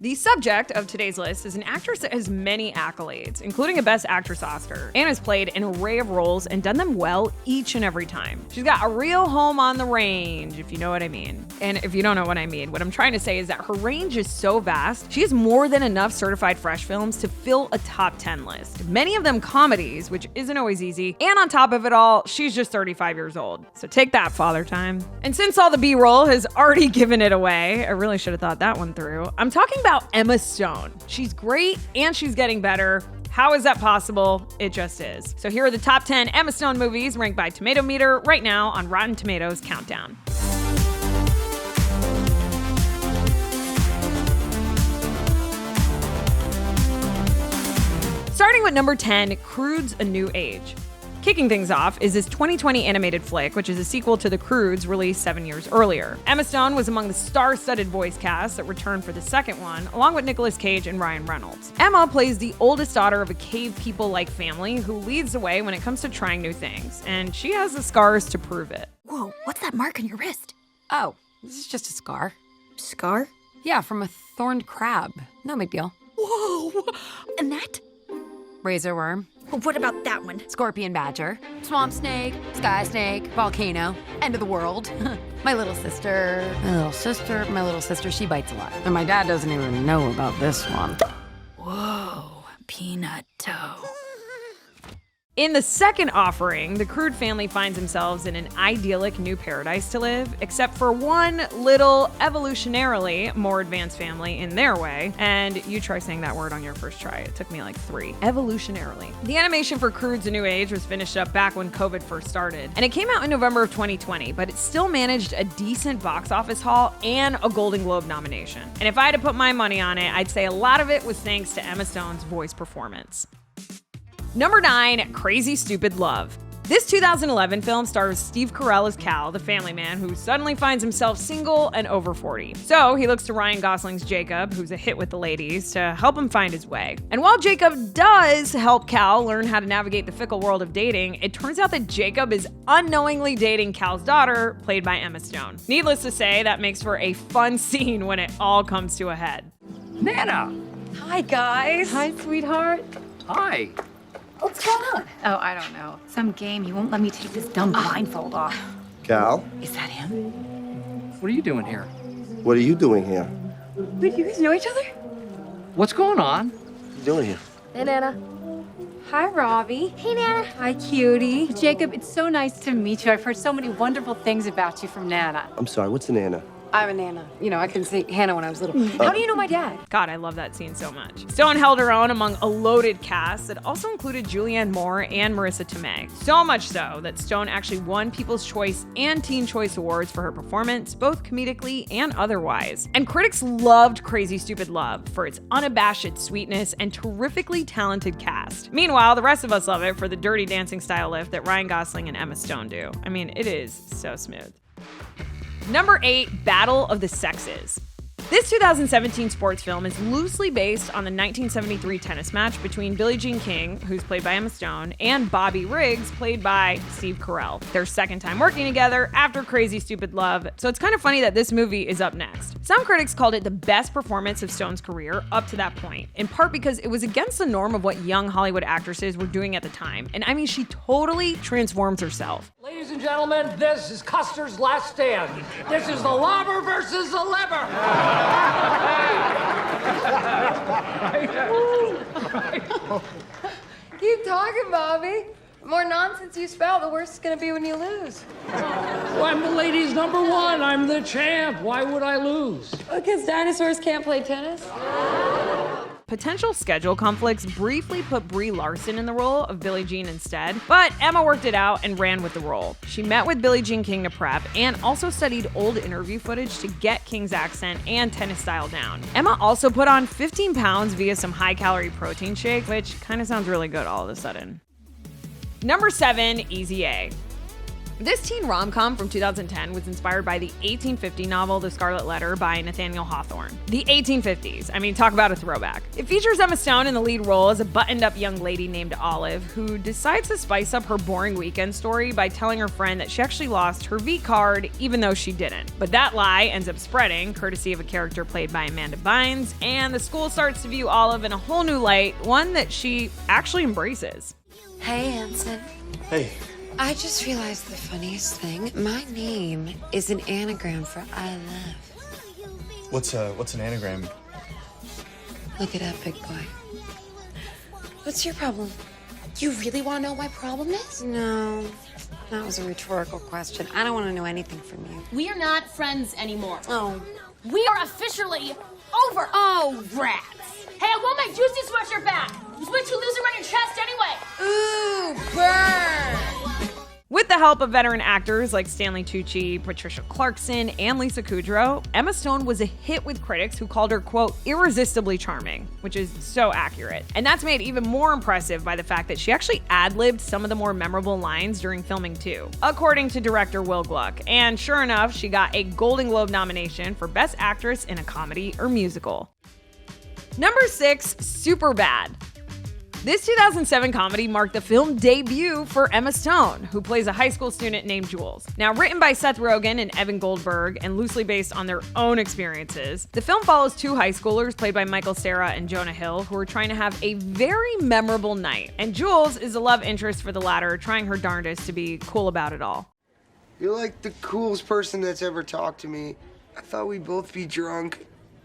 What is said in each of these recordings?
The subject of today's list is an actress that has many accolades, including a Best Actress Oscar, and has played an array of roles and done them well each and every time. She's got a real home on the range, if you know what I mean. And if you don't know what I mean, what I'm trying to say is that her range is so vast, she has more than enough certified fresh films to fill a top 10 list. Many of them comedies, which isn't always easy, and on top of it all, she's just 35 years old. So take that, Father Time. And since all the B-roll has already given it away, I really should have thought that one through. I'm talking about Emma Stone. She's great and she's getting better. How is that possible? It just is. So here are the top 10 Emma Stone movies ranked by Tomato Meter right now on Rotten Tomatoes Countdown. Starting with number 10, Croods: A New Age. Kicking things off is this 2020 animated flick, which is a sequel to The Croods released 7 years earlier. Emma Stone was among the star-studded voice cast that returned for the second one, along with Nicolas Cage and Ryan Reynolds. Emma plays the oldest daughter of a cave people-like family who leads the way when it comes to trying new things, and she has the scars to prove it. Whoa, what's that mark on your wrist? Oh, this is just a scar. Scar? Yeah, from a thorned crab. No big deal. Whoa! And that? Razor worm, What about that one? scorpion badger, swamp snake, sky snake, volcano, end of the world. My little sister, she bites a lot. And my dad doesn't even know about this one. Whoa, peanut toe. In the second offering, the Crude family finds themselves in an idyllic new paradise to live, except for one little evolutionarily more advanced family in their way. And you try saying that word on your first try. It took me like 3. Evolutionarily. The animation for Crude's A New Age was finished up back when COVID first started, and it came out in November of 2020, but it still managed a decent box office haul and a Golden Globe nomination. And if I had to put my money on it, I'd say a lot of it was thanks to Emma Stone's voice performance. Number 9, Crazy Stupid Love. This 2011 film stars Steve Carell as Cal, the family man who suddenly finds himself single and over 40. So he looks to Ryan Gosling's Jacob, who's a hit with the ladies, to help him find his way. And while Jacob does help Cal learn how to navigate the fickle world of dating, it turns out that Jacob is unknowingly dating Cal's daughter, played by Emma Stone. Needless to say, that makes for a fun scene when it all comes to a head. Nana! Hi, guys. Hi, sweetheart. Hi. What's going on? Oh, I don't know. Some game. He won't let me take this dumb blindfold off. Cal, Is that him? What are you doing here? what are you doing here? Wait, you guys know each other? What's going on? What are you doing here? Hey, Nana. Hi, Robbie. Hey, Nana. Hi, cutie. Jacob, it's so nice to meet you. I've heard so many wonderful things about you from Nana. I'm sorry, what's an Anna? I'm a Nana. You know, I couldn't see Hannah when I was little. How do you know my dad? God, I love that scene so much. Stone held her own among a loaded cast that also included Julianne Moore and Marissa Tomei. So much so that Stone actually won People's Choice and Teen Choice Awards for her performance, both comedically and otherwise. And critics loved Crazy Stupid Love for its unabashed sweetness and terrifically talented cast. Meanwhile, the rest of us love it for the dirty dancing style lift that Ryan Gosling and Emma Stone do. I mean, it is so smooth. Number 8, Battle of the Sexes. This 2017 sports film is loosely based on the 1973 tennis match between Billie Jean King, who's played by Emma Stone, and Bobby Riggs, played by Steve Carell. Their second time working together after Crazy Stupid Love, so it's kind of funny that this movie is up next. Some critics called it the best performance of Stone's career up to that point, in part because it was against the norm of what young Hollywood actresses were doing at the time. And I mean, she totally transforms herself. Ladies and gentlemen, this is Custer's Last Stand. This is the lobber versus the lever. Keep talking, Bobby. The more nonsense you spout, the worse it's gonna be when you lose. Well, I'm the ladies' number 1. I'm the champ. Why would I lose? Because dinosaurs can't play tennis. Potential schedule conflicts briefly put Brie Larson in the role of Billie Jean instead, but Emma worked it out and ran with the role. She met with Billie Jean King to prep and also studied old interview footage to get King's accent and tennis style down. Emma also put on 15 pounds via some high-calorie protein shake, which kind of sounds really good all of a sudden. Number 7, Easy A. This teen rom-com from 2010 was inspired by the 1850 novel The Scarlet Letter by Nathaniel Hawthorne. The 1850s, I mean, talk about a throwback. It features Emma Stone in the lead role as a buttoned-up young lady named Olive who decides to spice up her boring weekend story by telling her friend that she actually lost her V card even though she didn't. But that lie ends up spreading, courtesy of a character played by Amanda Bynes, and the school starts to view Olive in a whole new light, one that she actually embraces. Hey, Anson. Hey. I just realized the funniest thing. My name is an anagram for I love. What's an anagram? Look it up, big boy. What's your problem? You really want to know what my problem is? No, that was a rhetorical question. I don't want to know anything from you. We are not friends anymore. Oh. We are officially over. Oh, rats. Hey, I want my juicy sweatshirt back. It's way too loose around your chest anyway. Ooh, burn. With the help of veteran actors like Stanley Tucci, Patricia Clarkson, and Lisa Kudrow, Emma Stone was a hit with critics who called her, quote, irresistibly charming, which is so accurate. And that's made even more impressive by the fact that she actually ad-libbed some of the more memorable lines during filming too, according to director Will Gluck. And sure enough, she got a Golden Globe nomination for Best Actress in a Comedy or Musical. Number 6, Superbad. This 2007 comedy marked the film debut for Emma Stone, who plays a high school student named Jules. Now, written by Seth Rogen and Evan Goldberg and loosely based on their own experiences, the film follows two high schoolers played by Michael Cera and Jonah Hill who are trying to have a very memorable night. And Jules is a love interest for the latter, trying her darndest to be cool about it all. You're like the coolest person that's ever talked to me. I thought we'd both be drunk.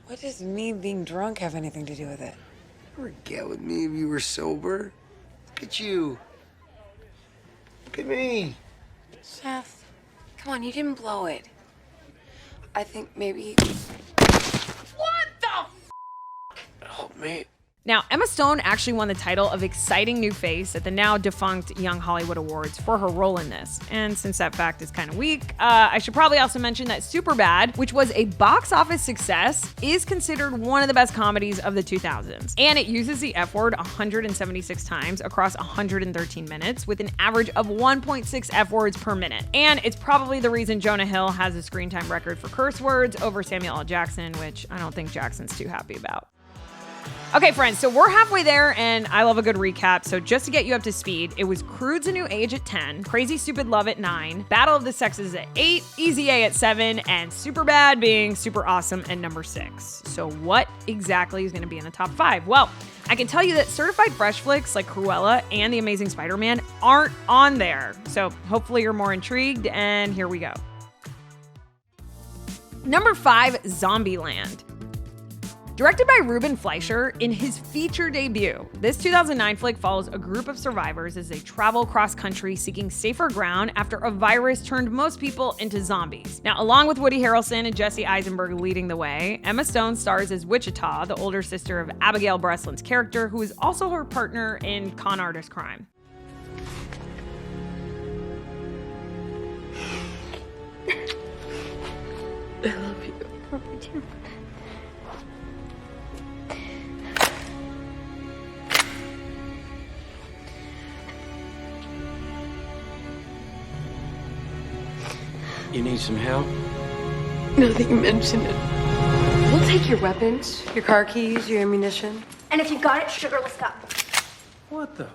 What does me being drunk have anything to do with it? Ever get with me if you were sober? Look at you. Look at me. Seth, come on, you didn't blow it. I think maybe... What the Help me. Now, Emma Stone actually won the title of Exciting New Face at the now defunct Young Hollywood Awards for her role in this. And since that fact is kind of weak, I should probably also mention that Superbad, which was a box office success, is considered one of the best comedies of the 2000s. And it uses the F word 176 times across 113 minutes with an average of 1.6 F words per minute. And it's probably the reason Jonah Hill has a screen time record for curse words over Samuel L. Jackson, which I don't think Jackson's too happy about. Okay, friends, so we're halfway there, and I love a good recap. So just to get you up to speed, it was Crude's a New Age at 10, Crazy Stupid Love at 9, Battle of the Sexes at 8, Easy A at 7, and Superbad being super awesome at number 6. So what exactly is going to be in the top 5? Well, I can tell you that certified fresh flicks like Cruella and The Amazing Spider-Man aren't on there. So hopefully you're more intrigued, and here we go. Number 5, Zombieland. Directed by Ruben Fleischer in his feature debut, this 2009 flick follows a group of survivors as they travel cross-country seeking safer ground after a virus turned most people into zombies. Now, along with Woody Harrelson and Jesse Eisenberg leading the way, Emma Stone stars as Wichita, the older sister of Abigail Breslin's character, who is also her partner in Con Artist Crime. I love you. I love you too. You need some help? Now that you mention it. We'll take your weapons, your car keys, your ammunition. And if you got it, sugar, let's go. What the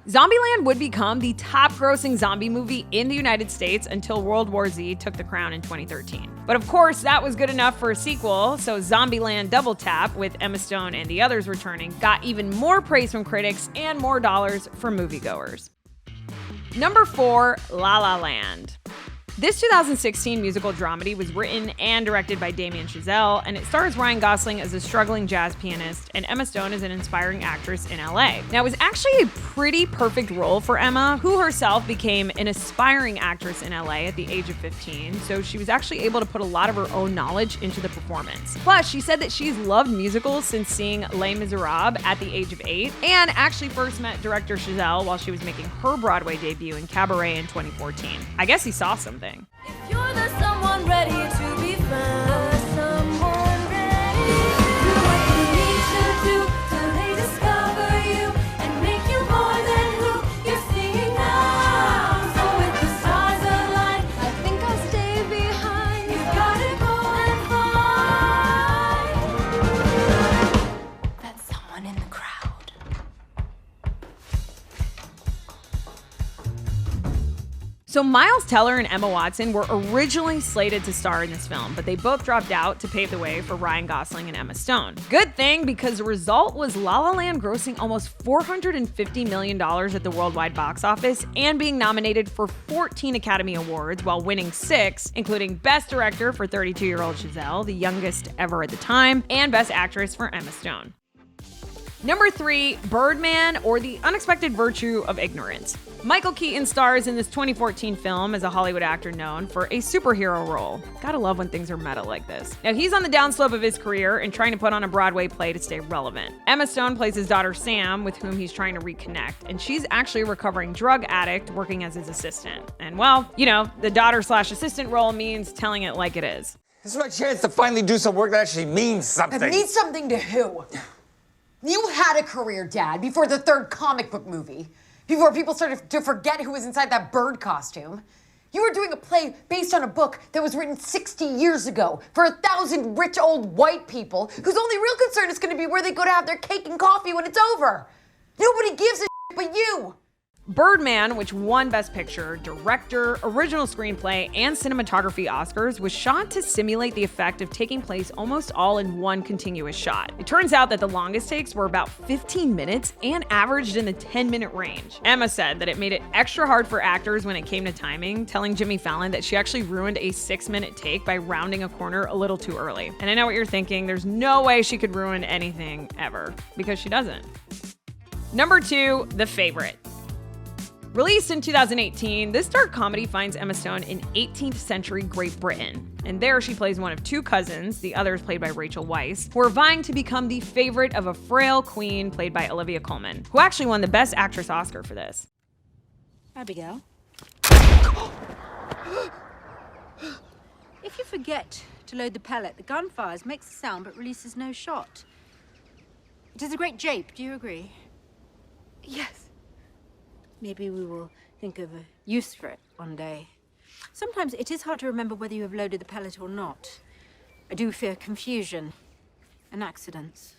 Zombieland would become the top-grossing zombie movie in the United States until World War Z took the crown in 2013. But of course, that was good enough for a sequel, so Zombieland Double Tap, with Emma Stone and the others returning, got even more praise from critics and more dollars from moviegoers. Number 4, La La Land. This 2016 musical dramedy was written and directed by Damien Chazelle, and it stars Ryan Gosling as a struggling jazz pianist and Emma Stone as an inspiring actress in LA. Now, it was actually a pretty perfect role for Emma, who herself became an aspiring actress in LA at the age of 15, so she was actually able to put a lot of her own knowledge into the performance. Plus, she said that she's loved musicals since seeing Les Miserables at the age of 8, and actually first met director Chazelle while she was making her Broadway debut in Cabaret in 2014. I guess he saw something. If you're the someone ready to be found, someone ready, do what you need to do till they discover you and make you more than who you're seeing now. So with the stars So Miles Teller and Emma Watson were originally slated to star in this film, but they both dropped out to pave the way for Ryan Gosling and Emma Stone. Good thing, because the result was La La Land grossing almost $450 million at the worldwide box office and being nominated for 14 Academy Awards while winning 6, including Best Director for 32-year-old Giselle, the youngest ever at the time, and Best Actress for Emma Stone. Number 3, Birdman, or The Unexpected Virtue of Ignorance. Michael Keaton stars in this 2014 film as a Hollywood actor known for a superhero role. Gotta love when things are meta like this. Now, he's on the downslope of his career and trying to put on a Broadway play to stay relevant. Emma Stone plays his daughter Sam, with whom he's trying to reconnect, and she's actually a recovering drug addict working as his assistant. And well, you know, the daughter/assistant role means telling it like it is. This is my chance to finally do some work that actually means something. That means something to who? You had a career, Dad, before the 3rd comic book movie. Before people started to forget who was inside that bird costume. You were doing a play based on a book that was written 60 years ago for 1,000 rich old white people whose only real concern is going to be where they go to have their cake and coffee when it's over. Nobody gives a shit but you. Birdman, which won Best Picture, Director, Original Screenplay, and Cinematography Oscars, was shot to simulate the effect of taking place almost all in one continuous shot. It turns out that the longest takes were about 15 minutes and averaged in the 10-minute range. Emma said that it made it extra hard for actors when it came to timing, telling Jimmy Fallon that she actually ruined a 6-minute take by rounding a corner a little too early. And I know what you're thinking, there's no way she could ruin anything ever, because she doesn't. Number 2, The Favorite. Released in 2018, this dark comedy finds Emma Stone in 18th century Great Britain. And there she plays one of 2 cousins, the others played by Rachel Weisz, who are vying to become the favorite of a frail queen played by Olivia Colman, who actually won the Best Actress Oscar for this. Abigail? If you forget to load the pellet, the gun fires, makes a sound but releases no shot. It is a great jape, do you agree? Yes. Maybe we will think of a use for it one day. Sometimes it is hard to remember whether you have loaded the pellet or not. I do fear confusion and accidents.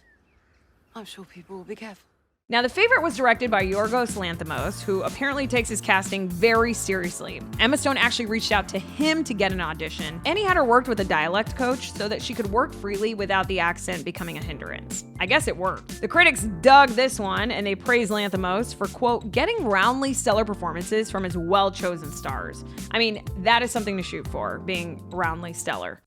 I'm sure people will be careful. Now, The Favorite was directed by Yorgos Lanthimos, who apparently takes his casting very seriously. Emma Stone actually reached out to him to get an audition, and he had her worked with a dialect coach so that she could work freely without the accent becoming a hindrance. I guess it worked. The critics dug this one, and they praised Lanthimos for, quote, getting roundly stellar performances from his well-chosen stars. I mean, that is something to shoot for, being roundly stellar.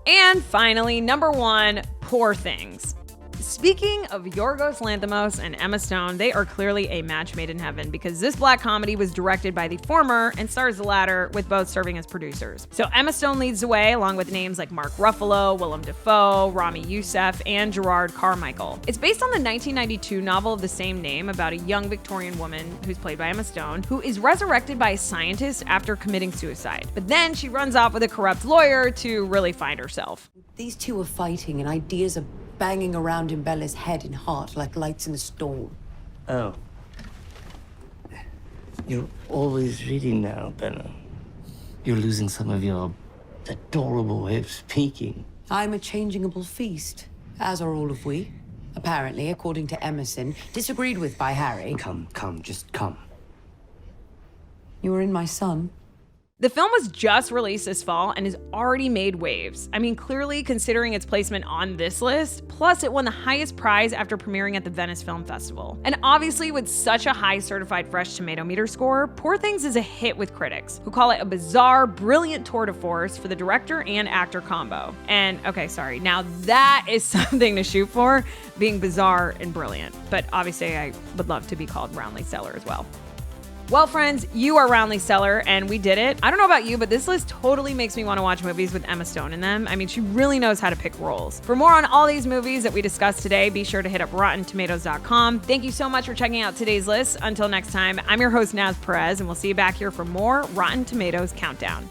And finally, number 1, Poor Things. Speaking of Yorgos Lanthimos and Emma Stone, they are clearly a match made in heaven, because this black comedy was directed by the former and stars the latter, with both serving as producers. So Emma Stone leads the way, along with names like Mark Ruffalo, Willem Dafoe, Rami Youssef, and Gerard Carmichael. It's based on the 1992 novel of the same name about a young Victorian woman, who's played by Emma Stone, who is resurrected by a scientist after committing suicide. But then she runs off with a corrupt lawyer to really find herself. These two are fighting, and ideas are banging around in Bella's head and heart like lights in a storm. Oh. You're always reading now, Bella. You're losing some of your adorable way of speaking. I'm a changeable feast, as are all of we. Apparently, according to Emerson, disagreed with by Harry. Come, just come. You were in my son. The film was just released this fall and has already made waves. I mean, clearly considering its placement on this list, plus it won the highest prize after premiering at the Venice Film Festival. And obviously with such a high certified fresh tomato meter score, Poor Things is a hit with critics, who call it a bizarre, brilliant tour de force for the director and actor combo. And okay, sorry, now that is something to shoot for, being bizarre and brilliant. But obviously I would love to be called roundly stellar as well. Well, friends, you are roundly stellar, and we did it. I don't know about you, but this list totally makes me want to watch movies with Emma Stone in them. I mean, she really knows how to pick roles. For more on all these movies that we discussed today, be sure to hit up RottenTomatoes.com. Thank you so much for checking out today's list. Until next time, I'm your host, Naz Perez, and we'll see you back here for more Rotten Tomatoes Countdown.